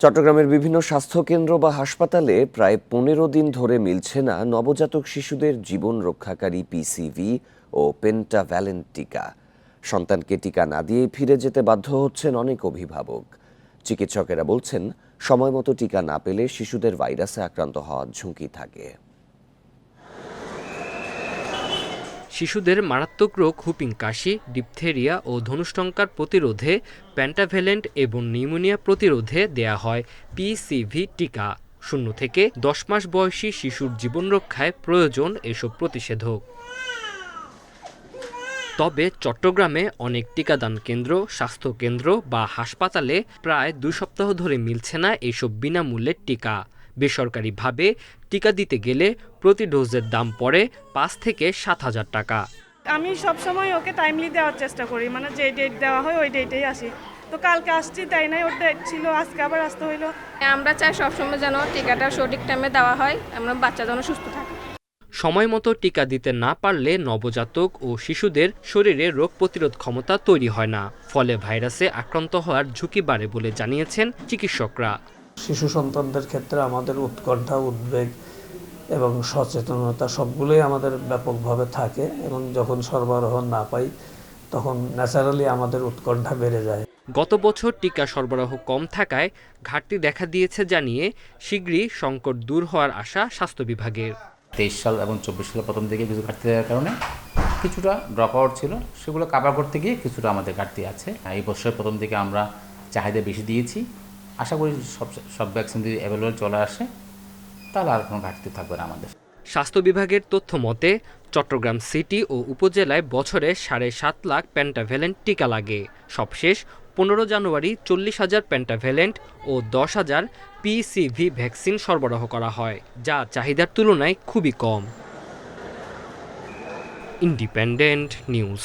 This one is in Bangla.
চট্টগ্রামের বিভিন্ন স্বাস্থ্যকেন্দ্র বা হাসপাতালে প্রায় ১৫ দিন ধরে মিলছে না নবজাতক শিশুদের জীবন রক্ষাকারী পিসিভি ও পেন্টাভ্যালেন্ট টিকা। সন্তানকে টিকা না দিয়েই ফিরে যেতে বাধ্য হচ্ছেন অনেক অভিভাবক। চিকিৎসকেরা বলছেন, সময়মতো টিকা না পেলে শিশুদের ভাইরাসে আক্রান্ত হওয়ার ঝুঁকি থাকে। শিশুদের মারাত্মক রোগ হুপিং কাশি, ডিপথেরিয়া ও ধনুষ্টঙ্কার প্রতিরোধে পেন্টাভ্যালেন্ট এবং নিউমোনিয়া প্রতিরোধে দেয়া হয় পিসিভি টিকা। 0 থেকে 10 মাস বয়সী শিশুর জীবন রক্ষায় প্রয়োজন এসব প্রতিষেধক। তবে চট্টগ্রামে অনেক টিকাদান কেন্দ্র, স্বাস্থ্যকেন্দ্র বা হাসপাতালে প্রায় 2 সপ্তাহ ধরে মিলছে না এসব বিনামূল্যের টিকা। বেসরকারিভাবে টিকা দিতে গেলে প্রতি ডোজের দাম পড়ে 5 থেকে 7,000 টাকা। আমি সবসময় ওকে টাইমলি দেওয়ার চেষ্টা করি, মানে যে ডেট দেওয়া হয় ওই ডেটেই আসি। তো কালকে আসছি, তাই নাই, ওর ডেট ছিল, আজকে আবার আসতে হইলো। আমরা চাই সবসময় যেন টিকাটা সঠিক টাইমে দেওয়া হয়, আমরা বাচ্চা যেন সুস্থ থাকে। সময় মতো টিকা দিতে না পারলে নবজাতক ও শিশুদের শরীরে রোগ প্রতিরোধ ক্ষমতা তৈরি হয় না, ফলে ভাইরাসে আক্রান্ত হওয়ার ঝুঁকি বাড়ে বলে জানিয়েছেন চিকিৎসকরা। শিশু সন্তানদের ক্ষেত্রে আমাদের উৎকণ্ঠা, উদ্বেগ এবং সচেতনতা সবগুলোই আমাদের ব্যাপকভাবে থাকে, এবং যখন সরবরাহ না পাই তখন ন্যাচারালি আমাদের উৎকণ্ঠা বেড়ে যায়। গত বছর টিকা সরবরাহ কম থাকায় ঘাটতি দেখা দিয়েছে জানিয়ে শীঘ্রই সংকট দূর হওয়ার আশা স্বাস্থ্য বিভাগের। 23 সাল এবং 24 সালের প্রথম দিকে কিছু ঘাটতি থাকার কারণে কিছুটা ড্রপ আউট ছিল, সেগুলো কাভার করতে গিয়ে কিছুটা আমাদের ঘাটতি আছে। এই বছরের প্রথম দিকে আমরা চাহিদা বেশি দিয়েছি। আশা করি সব ভ্যাকসিন যদি অ্যাভেলেবল চলে আসে তাহলে আর কোনো ঘাটতি থাকবে না আমাদের। স্বাস্থ্য বিভাগের তথ্য মতে চট্টগ্রাম সিটি ও উপজেলায় বছরে 7.5 লাখ পেন্টাভ্যালেন্ট টিকা লাগে। সবশেষ 15 জানুয়ারি 40,000 পেন্টাভ্যালেন্ট ও 10,000 পিসিভি ভ্যাকসিন সরবরাহ করা হয়, যা চাহিদার তুলনায় খুবই কম। Independent news.